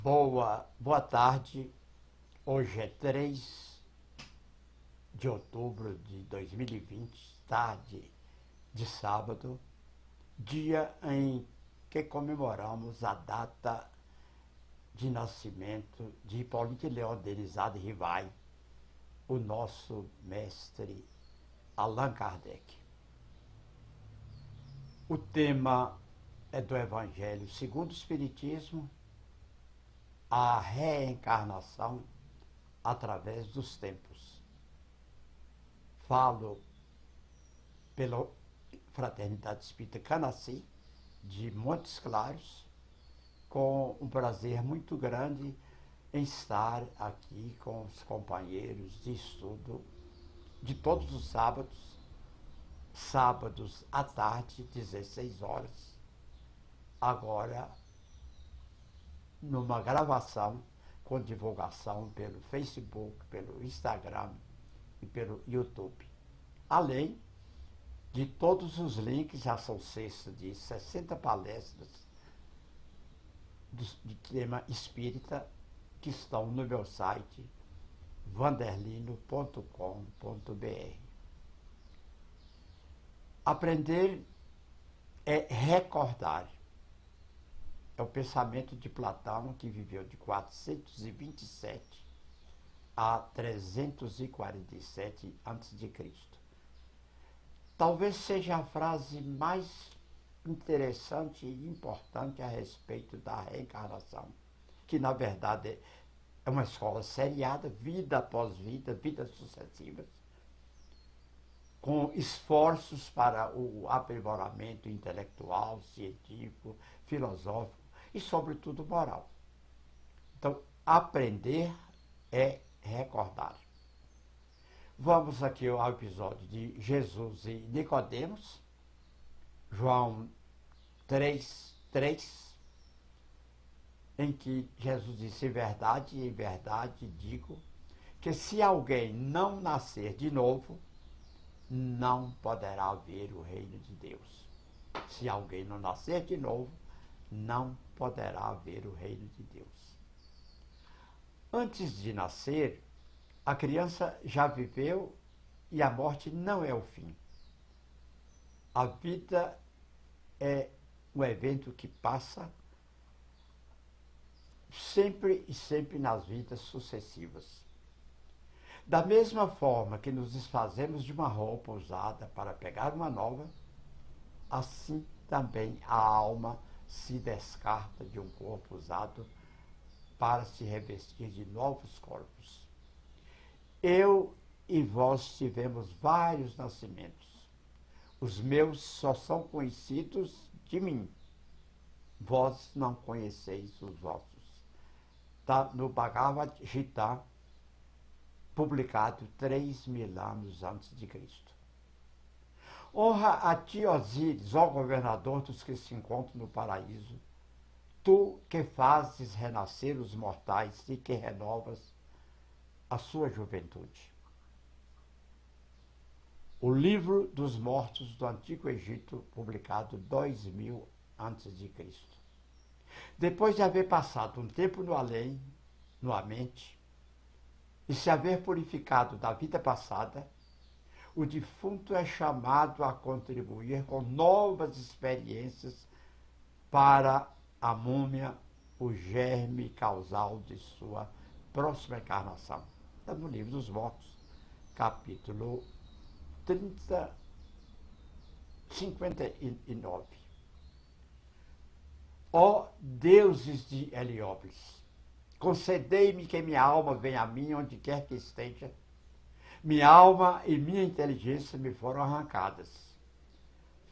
Boa tarde. Hoje é 3 de outubro de 2020, tarde de sábado, dia em que comemoramos a data de nascimento de Hipólito Leon Denisado Rivai, o nosso mestre Allan Kardec. O tema é do Evangelho segundo o Espiritismo, a reencarnação através dos tempos. Falo pela Fraternidade Espírita Canaci, de Montes Claros, com um prazer muito grande em estar aqui com os companheiros de estudo de todos os sábados à tarde, 16 horas, agora numa gravação com divulgação pelo Facebook, pelo Instagram e pelo YouTube. Além de todos os links, já são cerca de 60 palestras de tema espírita que estão no meu site vanderlino.com.br. Aprender é recordar. É o pensamento de Platão, que viveu de 427 a 347 a.C. Talvez seja a frase mais interessante e importante a respeito da reencarnação, que na verdade é uma escola seriada, vida após vida, vidas sucessivas, com esforços para o aprimoramento intelectual, científico, filosófico e, sobretudo, moral. Então, aprender é recordar. Vamos aqui ao episódio de Jesus e Nicodemos, João 3:3, em que Jesus disse: em verdade digo, que se alguém não nascer de novo, não poderá ver o reino de Deus. Se alguém não nascer de novo, não poderá ver o reino de Deus. Antes de nascer, a criança já viveu e a morte não é o fim. A vida é um evento que passa sempre e sempre nas vidas sucessivas. Da mesma forma que nos desfazemos de uma roupa usada para pegar uma nova, assim também a alma se descarta de um corpo usado para se revestir de novos corpos. Eu e vós tivemos vários nascimentos. Os meus só são conhecidos de mim. Vós não conheceis os vossos. Está no Bhagavad Gita, publicado 3.000 anos antes de Cristo. Honra a ti, Osíris, ó governador dos que se encontram no paraíso, tu que fazes renascer os mortais e que renovas a sua juventude. O livro dos mortos do Antigo Egito, publicado 2000 a.C. Depois de haver passado um tempo no além, no amente, e se haver purificado da vida passada, o defunto é chamado a contribuir com novas experiências para a múmia, o germe causal de sua próxima encarnação. Está no Livro dos Mortos, capítulo 59. Ó deuses de Heliópolis, concedei-me que minha alma venha a mim onde quer que esteja. Minha alma e minha inteligência me foram arrancadas.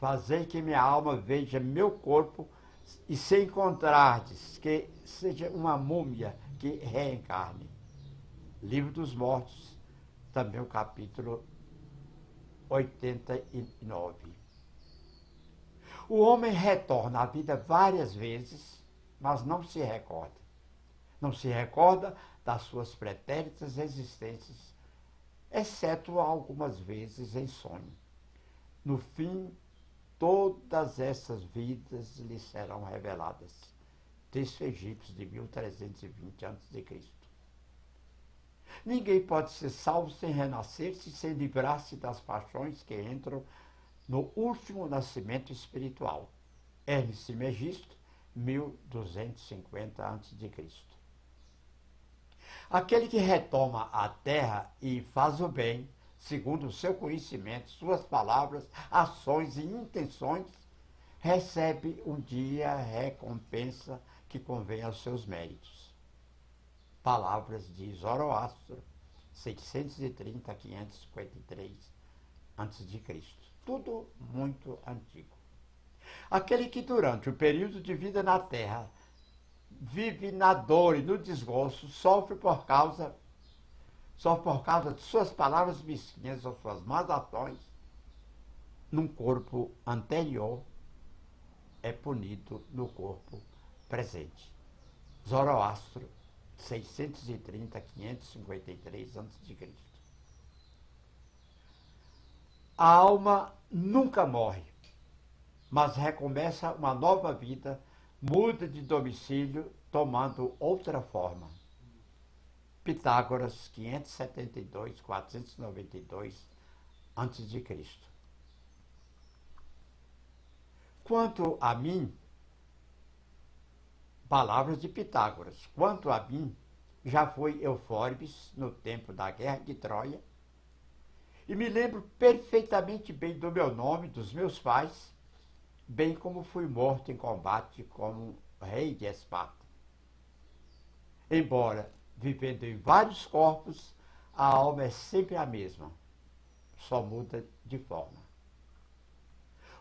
Fazei que minha alma veja meu corpo e se encontrardes que seja uma múmia que reencarne. Livro dos Mortos, também o capítulo 89. O homem retorna à vida várias vezes, mas não se recorda. Não se recorda das suas pretéritas existências, exceto algumas vezes em sonho. No fim, todas essas vidas lhe serão reveladas. texto egípcio de 1320 a.C. Ninguém pode ser salvo sem renascer-se, sem livrar-se das paixões que entram no último nascimento espiritual. Ernest Megisto, 1250 a.C. Aquele que retoma a terra e faz o bem, segundo o seu conhecimento, suas palavras, ações e intenções, recebe um dia a recompensa que convém aos seus méritos. Palavras de Zoroastro, 630 a 553 a.C. Tudo muito antigo. Aquele que durante o período de vida na terra vive na dor e no desgosto, sofre por causa de suas palavras mesquinhas ou suas más ações, num corpo anterior, é punido no corpo presente. Zoroastro, 630 a 553 a.C. A alma nunca morre, mas recomeça uma nova vida, muda de domicílio, tomando outra forma. Pitágoras, 572, 492 a.C. Quanto a mim, palavras de Pitágoras, quanto a mim, já foi Eufórbes no tempo da guerra de Troia, e me lembro perfeitamente bem do meu nome, dos meus pais, bem como fui morto em combate como rei de Esparta. Embora vivendo em vários corpos, a alma é sempre a mesma, só muda de forma.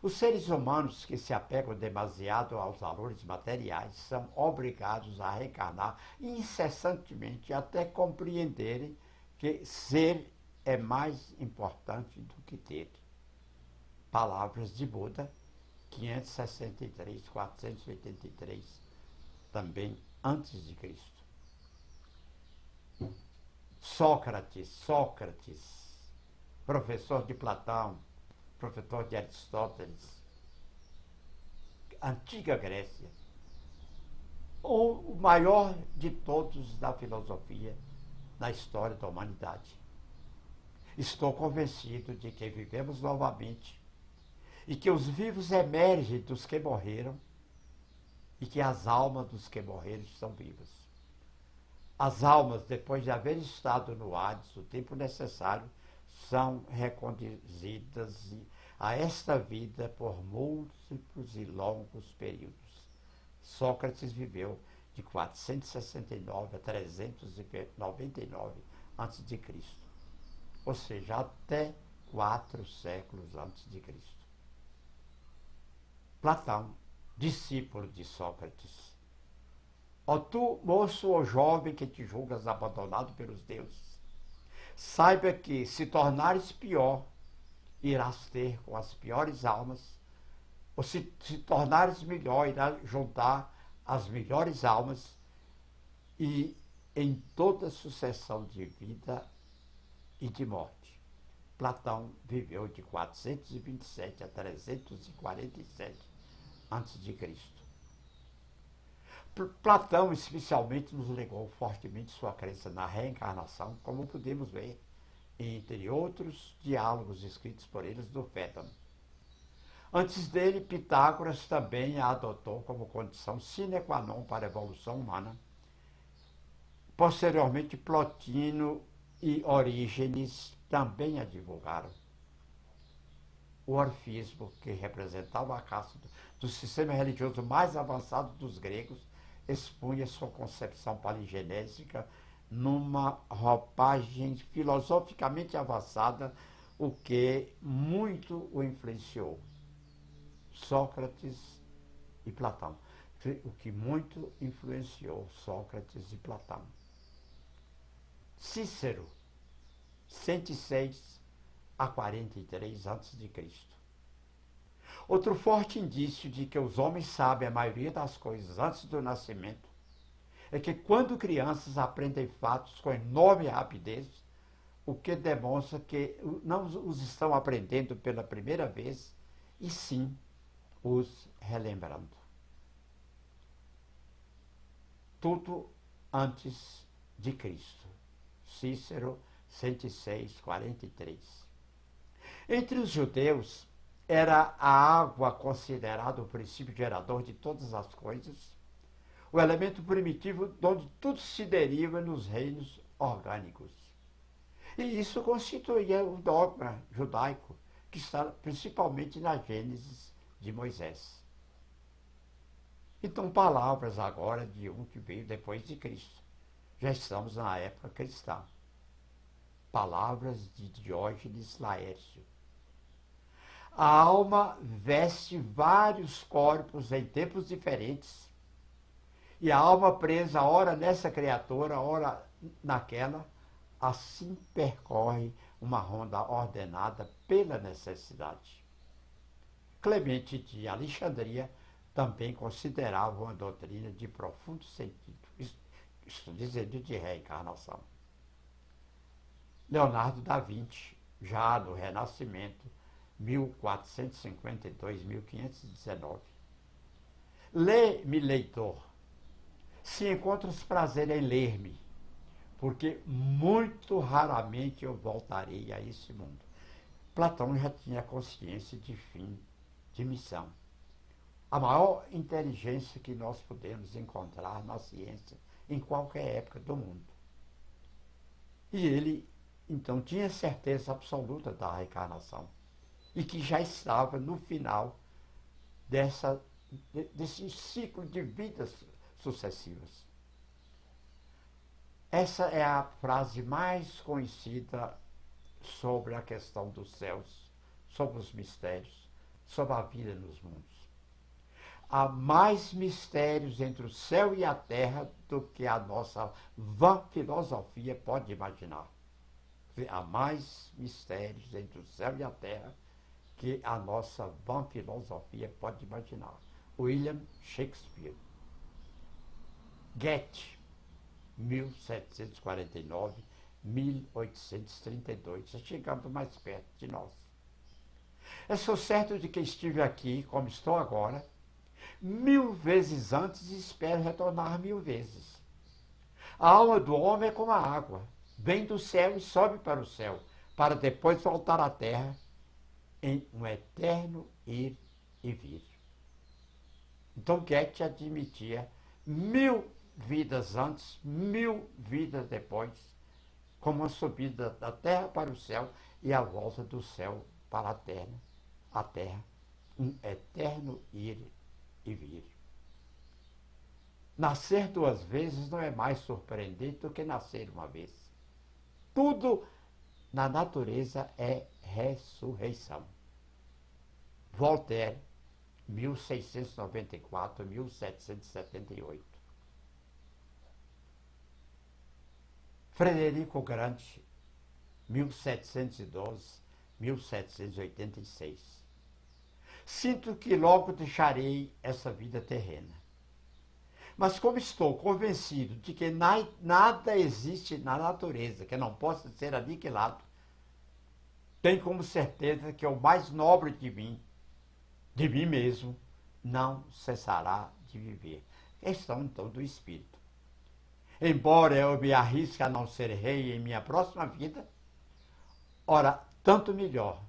Os seres humanos que se apegam demasiado aos valores materiais são obrigados a reencarnar incessantemente até compreenderem que ser é mais importante do que ter. Palavras de Buda, 563, 483, também antes de Cristo. Sócrates, professor de Platão, professor de Aristóteles, antiga Grécia, o maior de todos da filosofia na história da humanidade. Estou convencido de que vivemos novamente e que os vivos emergem dos que morreram e que as almas dos que morreram estão vivas. As almas, depois de haver estado no Hades o tempo necessário, são reconduzidas a esta vida por múltiplos e longos períodos. Sócrates viveu de 469 a 399 a.C., ou seja, até 4 séculos antes de Cristo. Platão, discípulo de Sócrates. Ó tu, moço ou jovem que te julgas abandonado pelos deuses, saiba que, se tornares pior, irás ter com as piores almas, ou se tornares melhor, irás juntar as melhores almas, e em toda sucessão de vida e de morte. Platão viveu de 427 a 347 a.C. Platão, especialmente, nos legou fortemente sua crença na reencarnação, como podemos ver, entre outros diálogos escritos por eles no Fédon. Antes dele, Pitágoras também a adotou como condição sine qua non para a evolução humana. Posteriormente, Plotino e Orígenes também a divulgaram. O orfismo, que representava a classe do sistema religioso mais avançado dos gregos, expunha sua concepção paligenésica numa roupagem filosoficamente avançada, o que muito o influenciou. Sócrates e Platão. O que muito influenciou Sócrates e Platão. Cícero, 106 a 43 a.C. Outro forte indício de que os homens sabem a maioria das coisas antes do nascimento é que, quando crianças, aprendem fatos com enorme rapidez, o que demonstra que não os estão aprendendo pela primeira vez, e sim os relembrando. tudo antes de Cristo. Cícero 106, 43. Entre os judeus, era a água considerada o princípio gerador de todas as coisas, o elemento primitivo de onde tudo se deriva nos reinos orgânicos. E isso constituía o dogma judaico, que está principalmente na Gênesis de Moisés. Então, palavras agora de um que veio depois de Cristo. Já estamos na época cristã. Palavras de Diógenes Laércio. A alma veste vários corpos em tempos diferentes, e a alma presa ora nessa criatura, ora naquela, assim percorre uma ronda ordenada pela necessidade. Clemente de Alexandria também considerava uma doutrina de profundo sentido, estou dizendo de reencarnação. Leonardo da Vinci, já no Renascimento, 1452, 1519. Lê-me, leitor, se encontras prazer em ler-me, porque muito raramente eu voltarei a esse mundo. Platão já tinha consciência de fim, de missão. A maior inteligência que nós podemos encontrar na ciência em qualquer época do mundo. E ele, então, tinha certeza absoluta da reencarnação e que já estava no final desse ciclo de vidas sucessivas. Essa é a frase mais conhecida sobre a questão dos céus, sobre os mistérios, sobre a vida nos mundos. Há mais mistérios entre o céu e a terra do que a nossa vã filosofia pode imaginar. Há mais mistérios entre o céu e a terra que a nossa vã filosofia pode imaginar. William Shakespeare. Goethe, 1749, 1832. Já chegando mais perto de nós. Eu sou certo de que estive aqui, como estou agora, 1000 vezes antes e espero retornar 1000 vezes. A alma do homem é como a água. Vem do céu e sobe para o céu, para depois voltar à terra em um eterno ir e vir. Então Goethe admitia 1000 vidas antes, 1000 vidas depois, como a subida da terra para o céu e a volta do céu para a terra, um eterno ir e vir. Nascer 2 vezes não é mais surpreendente do que nascer uma vez. Tudo na natureza é ressurreição. Voltaire, 1694, 1778. Frederico Grande, 1712, 1786. Sinto que logo deixarei essa vida terrena. Mas como estou convencido de que nada existe na natureza que não possa ser aniquilado, tenho como certeza que o mais nobre de mim mesmo, não cessará de viver. Questão, então, do espírito. Embora eu me arrisque a não ser rei em minha próxima vida, ora, tanto melhor.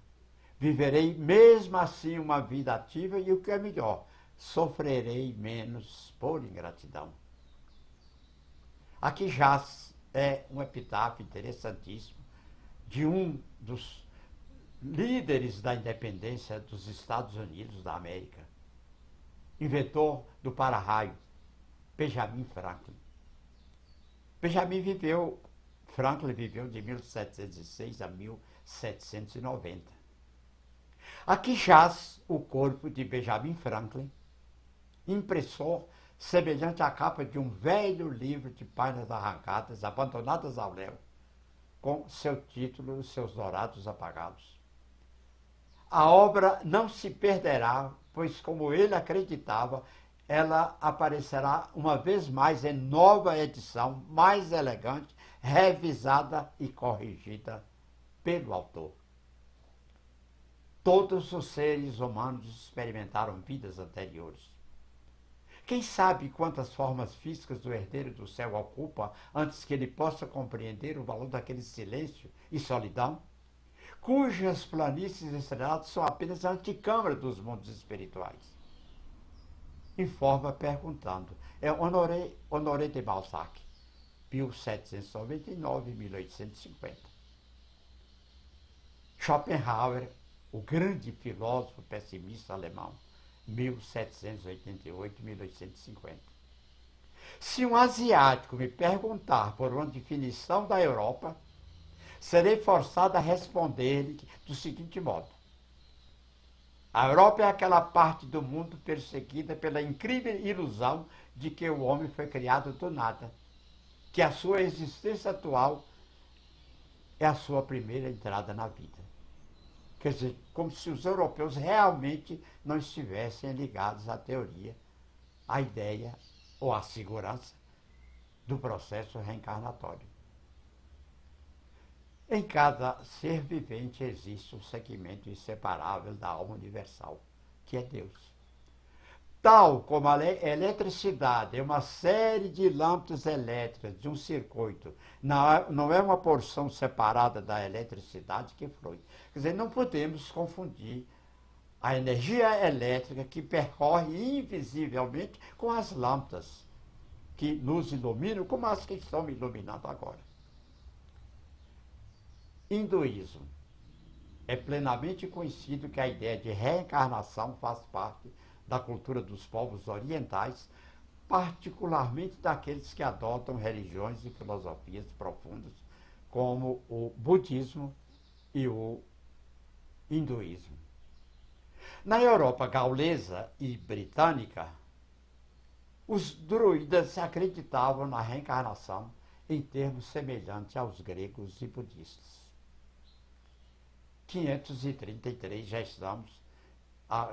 Viverei mesmo assim uma vida ativa e, o que é melhor, sofrerei menos por ingratidão. Aqui jaz um epitáfio interessantíssimo de um dos líderes da independência dos Estados Unidos da América, inventor do para-raio, Benjamin Franklin. Franklin viveu de 1706 a 1790. Aqui jaz o corpo de Benjamin Franklin, impressor semelhante à capa de um velho livro de páginas arrancadas, abandonadas ao léu, com seu título e seus dourados apagados. A obra não se perderá, pois, como ele acreditava, ela aparecerá uma vez mais em nova edição, mais elegante, revisada e corrigida pelo autor. Todos os seres humanos experimentaram vidas anteriores, Quem sabe quantas formas físicas o herdeiro do céu ocupa antes que ele possa compreender o valor daquele silêncio e solidão, cujas planícies estreladas são apenas a antecâmara dos mundos espirituais? Informa perguntando. É Honoré de Balzac, 1799-1850. Schopenhauer, o grande filósofo pessimista alemão, 1788-1850. Se um asiático me perguntar por uma definição da Europa, serei forçado a responder-lhe do seguinte modo: a Europa é aquela parte do mundo perseguida pela incrível ilusão de que o homem foi criado do nada, que a sua existência atual é a sua primeira entrada na vida. Quer dizer, como se os europeus realmente não estivessem ligados à teoria, à ideia ou à segurança do processo reencarnatório. Em cada ser vivente existe um segmento inseparável da alma universal, que é Deus. Tal como a eletricidade é uma série de lâmpadas elétricas de um circuito, não é uma porção separada da eletricidade que flui. Quer dizer, não podemos confundir a energia elétrica que percorre invisivelmente com as lâmpadas que nos iluminam, como as que estão me iluminando agora. Hinduísmo. É plenamente conhecido que a ideia de reencarnação faz parte da cultura dos povos orientais, particularmente daqueles que adotam religiões e filosofias profundas, como o budismo e o hinduísmo. Na Europa gaulesa e britânica, os druidas acreditavam na reencarnação em termos semelhantes aos gregos e budistas. 533 já estamos.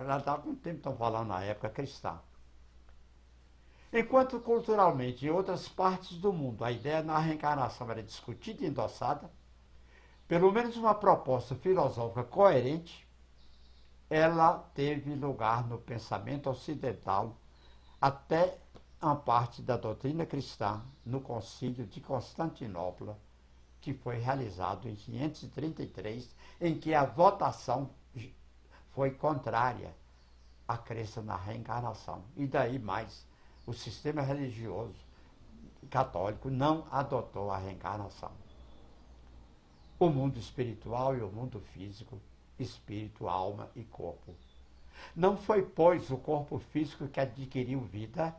Já está com tempo, estão falando na época cristã. Enquanto culturalmente em outras partes do mundo a ideia da reencarnação era discutida e endossada, pelo menos uma proposta filosófica coerente, ela teve lugar no pensamento ocidental até uma parte da doutrina cristã no Concílio de Constantinopla, que foi realizado em 533, em que a votação foi contrária à crença na reencarnação. E daí mais, o sistema religioso católico não adotou a reencarnação. O mundo espiritual e o mundo físico, espírito, alma e corpo. Não foi, pois, o corpo físico que adquiriu vida,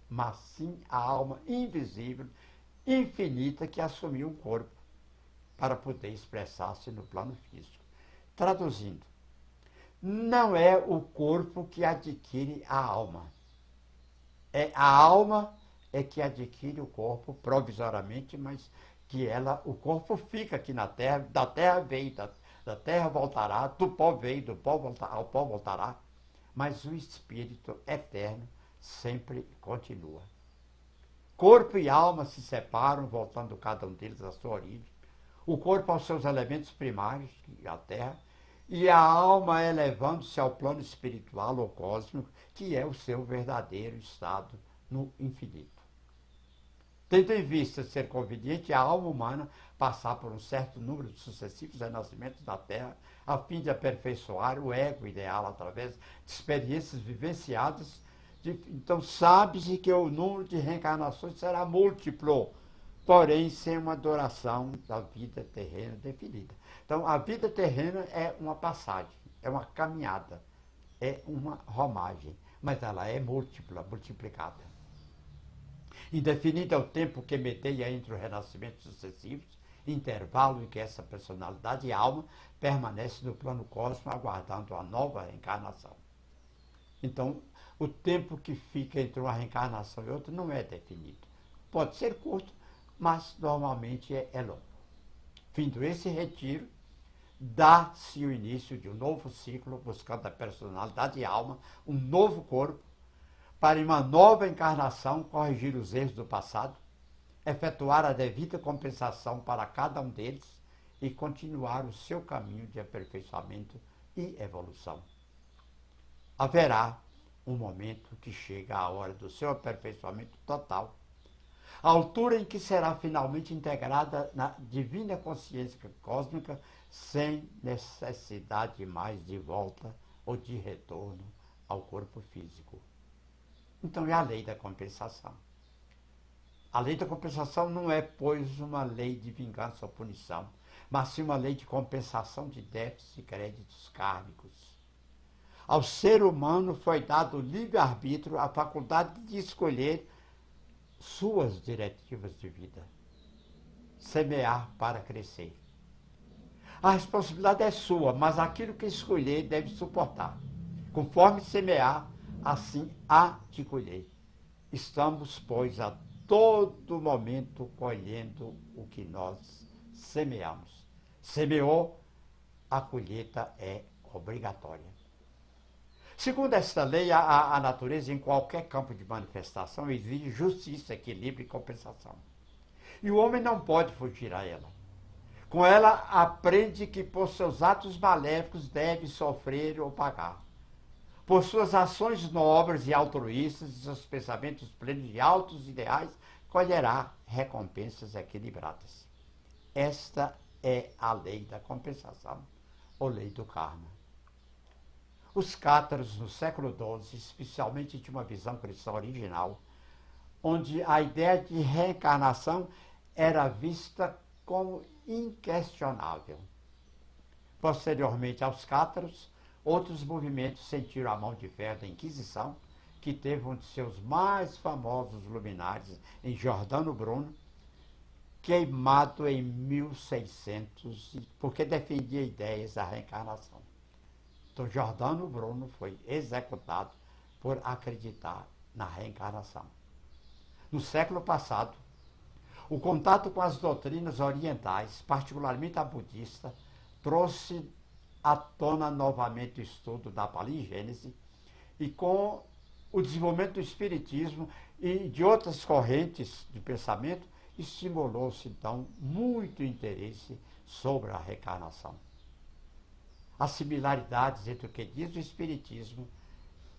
mas sim a alma invisível, infinita, que assumiu o corpo para poder expressar-se no plano físico. Traduzindo, não é o corpo que adquire a alma. É a alma que adquire o corpo provisoriamente, mas que o corpo fica aqui na terra, da terra veio, da terra voltará, do pó veio, do pó ao pó voltará, mas o espírito eterno sempre continua. Corpo e alma se separam, voltando cada um deles à sua origem. O corpo aos seus elementos primários, a terra, e a alma elevando-se ao plano espiritual ou cósmico, que é o seu verdadeiro estado no infinito. Tendo em vista ser conveniente a alma humana passar por um certo número de sucessivos renascimentos na Terra, a fim de aperfeiçoar o ego ideal através de experiências vivenciadas, então sabe-se que o número de reencarnações será múltiplo, porém sem uma duração da vida terrena definida. Então, a vida terrena é uma passagem, é uma caminhada, é uma romagem, mas ela é múltipla, multiplicada. Indefinido é o tempo que medeia entre os renascimentos sucessivos, intervalo em que essa personalidade e alma permanece no plano cósmico aguardando a nova reencarnação. Então, o tempo que fica entre uma reencarnação e outra não é definido. Pode ser curto, mas normalmente é longo. Findo esse retiro, dá-se o início de um novo ciclo, buscando a personalidade e alma, um novo corpo, para em uma nova encarnação corrigir os erros do passado, efetuar a devida compensação para cada um deles e continuar o seu caminho de aperfeiçoamento e evolução. Haverá um momento que chega a hora do seu aperfeiçoamento total, a altura em que será finalmente integrada na divina consciência cósmica, sem necessidade mais de volta ou de retorno ao corpo físico. Então é a lei da compensação. A lei da compensação não é, pois, uma lei de vingança ou punição, mas sim uma lei de compensação de débitos e créditos kármicos. Ao ser humano foi dado o livre-arbítrio, a faculdade de escolher suas diretivas de vida. Semear para crescer. A responsabilidade é sua, mas aquilo que escolher deve suportar. Conforme semear, assim há de colher. Estamos, pois, a todo momento colhendo o que nós semeamos. Semeou, a colheita é obrigatória. Segundo esta lei, a natureza, em qualquer campo de manifestação, exige justiça, equilíbrio e compensação. E o homem não pode fugir a ela. Com ela, aprende que por seus atos maléficos deve sofrer ou pagar. Por suas ações nobres e altruístas e seus pensamentos plenos de altos ideais, colherá recompensas equilibradas. Esta é a lei da compensação, ou lei do karma. Os cátaros, no século XII, especialmente, tinham uma visão cristã original, onde a ideia de reencarnação era vista como inquestionável. Posteriormente aos cátaros, outros movimentos sentiram a mão de ferro da Inquisição, que teve um de seus mais famosos luminares, em Giordano Bruno, queimado em 1600, porque defendia ideias da reencarnação. Então, Giordano Bruno foi executado por acreditar na reencarnação. No século passado, o contato com as doutrinas orientais, particularmente a budista, trouxe à tona novamente o estudo da paligênese, e com o desenvolvimento do espiritismo e de outras correntes de pensamento, estimulou-se então muito interesse sobre a reencarnação. As similaridades entre o que diz o espiritismo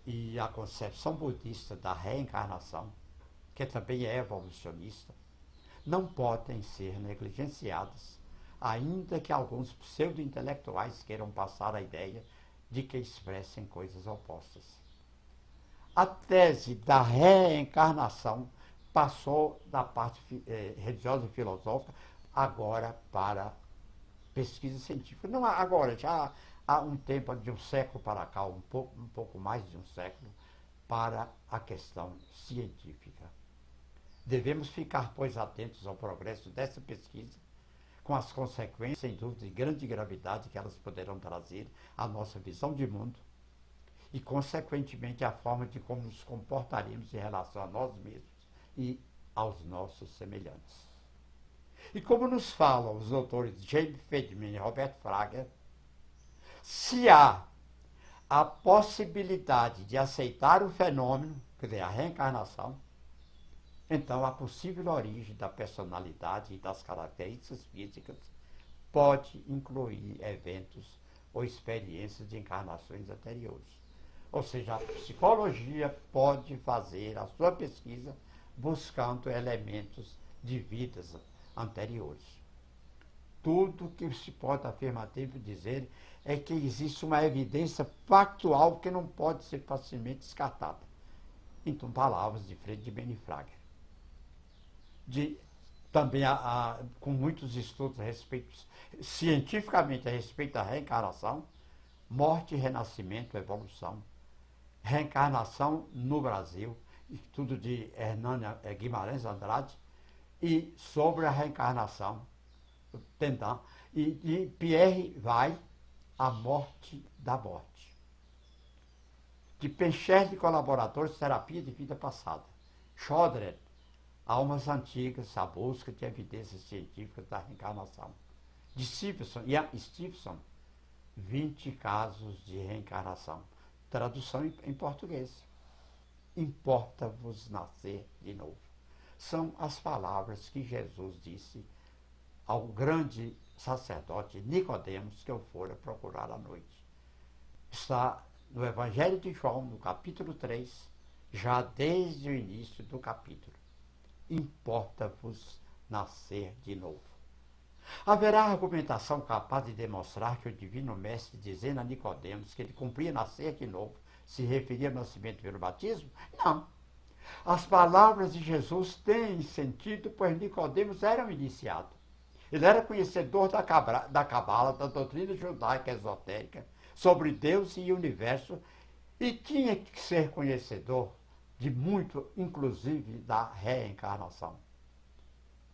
e a concepção budista da reencarnação, que também é evolucionista, não podem ser negligenciadas, ainda que alguns pseudo-intelectuais queiram passar a ideia de que expressem coisas opostas. A tese da reencarnação passou da parte religiosa e filosófica agora para pesquisa científica. Não agora, já há um tempo, de um século para cá, um pouco mais de um século, para a questão científica. Devemos ficar, pois, atentos ao progresso dessa pesquisa, com as consequências, sem dúvida, de grande gravidade que elas poderão trazer à nossa visão de mundo e, consequentemente, à forma de como nos comportaremos em relação a nós mesmos e aos nossos semelhantes. E como nos falam os doutores James Fadiman e Robert Frager, se há a possibilidade de aceitar o fenômeno, quer dizer, a reencarnação, então a possível origem da personalidade e das características físicas pode incluir eventos ou experiências de encarnações anteriores. Ou seja, a psicologia pode fazer a sua pesquisa buscando elementos de vidas anteriores. Tudo que se pode afirmativo dizer é que existe uma evidência factual que não pode ser facilmente descartada. Então, palavras de Fadiman e Frager. Também com muitos estudos a respeito, cientificamente a respeito da reencarnação, morte, renascimento, evolução, reencarnação no Brasil, estudo de Hernani Guimarães Andrade, e sobre a reencarnação, e de Pierre Weil, a morte da morte. De Pencher e colaboradores, terapia de vida passada. Schodred, almas antigas, a busca de evidências científicas da reencarnação. De Stevenson, 20 casos de reencarnação. Tradução em português. Importa-vos nascer de novo. São as palavras que Jesus disse ao grande sacerdote Nicodemos, que eu fora procurar à noite. Está no Evangelho de João, no capítulo 3, já desde o início do capítulo. Importa-vos nascer de novo. Haverá argumentação capaz de demonstrar que o divino mestre, dizendo a Nicodemos que ele cumpria nascer de novo, se referia ao nascimento pelo batismo? Não. As palavras de Jesus têm sentido, pois Nicodemos era um iniciado. Ele era conhecedor da cabala, da doutrina judaica esotérica, sobre Deus e o universo, e tinha que ser conhecedor de muito, inclusive da reencarnação.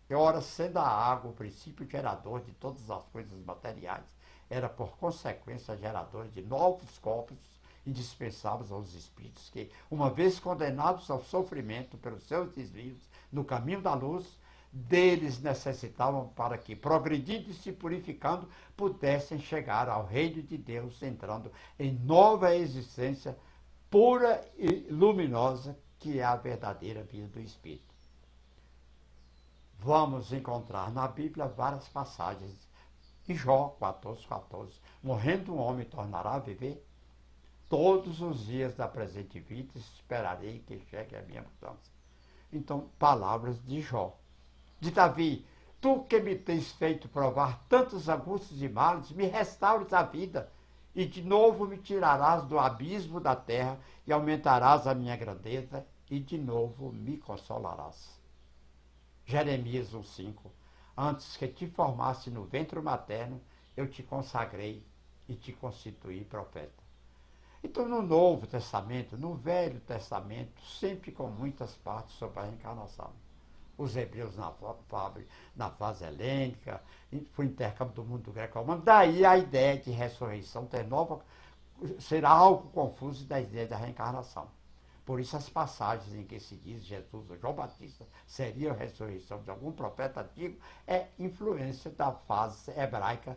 E ora, sendo a água o princípio gerador de todas as coisas materiais, era por consequência gerador de novos corpos indispensáveis aos espíritos que, uma vez condenados ao sofrimento pelos seus desvios no caminho da luz, deles necessitavam para que, progredindo e se purificando, pudessem chegar ao reino de Deus, entrando em nova existência pura e luminosa, que é a verdadeira vida do Espírito. Vamos encontrar na Bíblia várias passagens. Em Jó 14:14, morrendo um homem tornará a viver. Todos os dias da presente vida esperarei que chegue a minha mudança. Então, palavras de Jó. De Davi: tu que me tens feito provar tantas angústias e males, me restaures a vida, e de novo me tirarás do abismo da terra, e aumentarás a minha grandeza, e de novo me consolarás. Jeremias 1:5, antes que te formasse no ventre materno, eu te consagrei e te constituí profeta. Então, no Novo Testamento, no Velho Testamento, sempre com muitas partes sobre a reencarnação. Os hebreus na fase helênica, o intercâmbio do mundo greco-romano, daí a ideia de ressurreição será algo confuso da ideia da reencarnação. Por isso, as passagens em que se diz Jesus ou João Batista seria a ressurreição de algum profeta antigo é influência da fase hebraica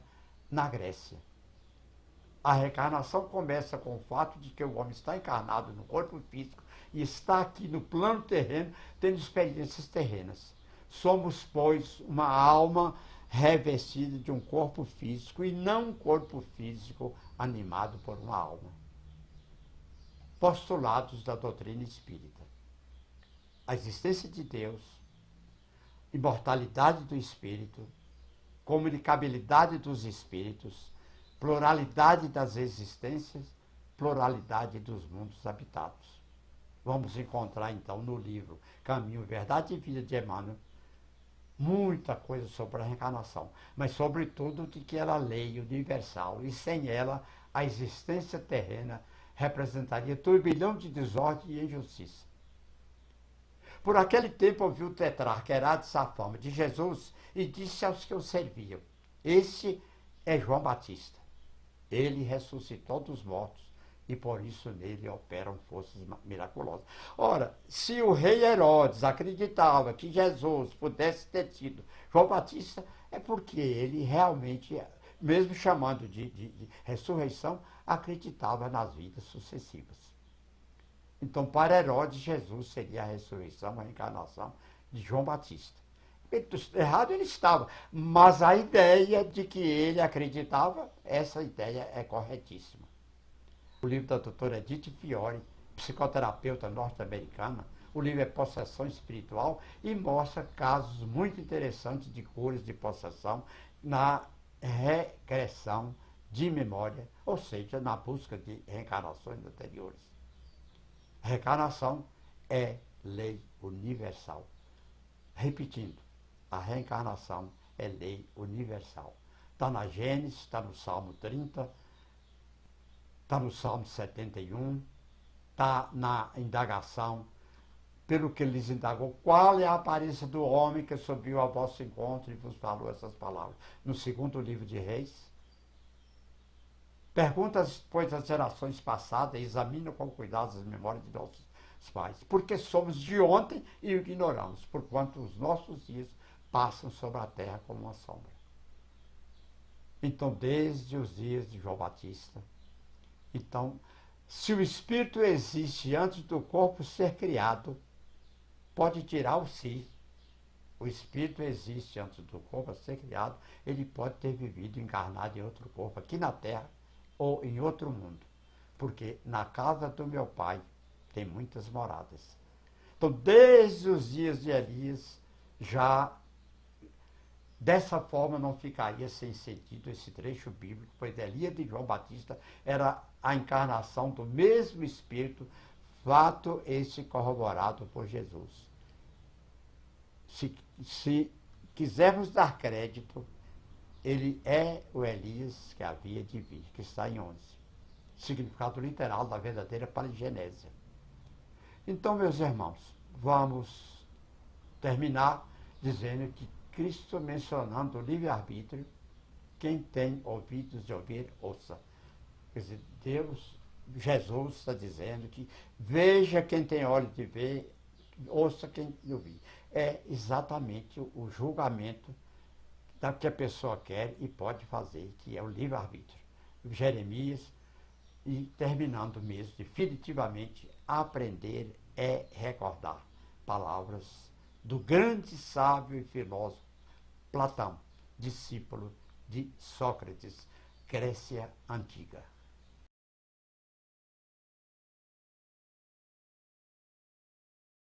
na Grécia. A reencarnação começa com o fato de que o homem está encarnado no corpo físico e está aqui no plano terreno, tendo experiências terrenas. Somos, pois, uma alma revestida de um corpo físico e não um corpo físico animado por uma alma. Postulados da doutrina espírita: a existência de Deus, imortalidade do espírito, comunicabilidade dos espíritos, pluralidade das existências, pluralidade dos mundos habitados. Vamos encontrar então no livro Caminho, Verdade e Vida de Emmanuel muita coisa sobre a reencarnação, mas sobretudo de que ela é lei universal, e sem ela a existência terrena representaria turbilhão de desordem e injustiça. Por aquele tempo ouviu o tetrarca Herádes a fama de Jesus e disse aos que o serviam: este é João Batista. Ele ressuscitou dos mortos e por isso nele operam forças miraculosas. Ora, se o rei Herodes acreditava que Jesus pudesse ter sido João Batista, é porque ele realmente, mesmo chamando de ressurreição, acreditava nas vidas sucessivas. Então, para Herodes, Jesus seria a ressurreição, a reencarnação de João Batista. Errado ele estava, mas a ideia de que ele acreditava, essa ideia é corretíssima. O livro da doutora Edith Fiore, psicoterapeuta norte-americana, o livro é Possessão Espiritual e mostra casos muito interessantes de curas de possessão na regressão de memória, ou seja, na busca de reencarnações anteriores. Reencarnação é lei universal. Repetindo, a reencarnação é lei universal. Está na Gênesis, está no Salmo 30, está no Salmo 71, está na indagação, pelo que lhes indagou, qual é a aparência do homem que subiu ao vosso encontro e vos falou essas palavras? No segundo livro de Reis. Pergunta, pois, as gerações passadas e examina com cuidado as memórias de nossos pais, porque somos de ontem e o ignoramos, porquanto os nossos dias passam sobre a terra como uma sombra. Então, desde os dias de João Batista, então, se o espírito existe antes do corpo ser criado, pode tirar o si. O espírito existe antes do corpo ser criado, ele pode ter vivido encarnado em outro corpo, aqui na Terra ou em outro mundo. porque na casa do meu pai tem muitas moradas. Então, desde os dias de Elias, já dessa forma não ficaria sem sentido esse trecho bíblico, pois Elias de João Batista era a encarnação do mesmo Espírito, fato esse corroborado por Jesus. Se quisermos dar crédito, ele é o Elias que havia de vir, que está em 11. Significado literal da verdadeira paligenésia. Então, meus irmãos, vamos terminar dizendo que Cristo mencionando o livre-arbítrio, quem tem ouvidos de ouvir, ouça. Quer dizer, Jesus está dizendo que veja quem tem olhos de ver, ouça quem ouvir. É exatamente o julgamento da que a pessoa quer e pode fazer, que é o livre-arbítrio. Jeremias, e terminando mesmo, definitivamente, aprender é recordar. Palavras do grande sábio e filósofo Platão, discípulo de Sócrates, Grécia Antiga.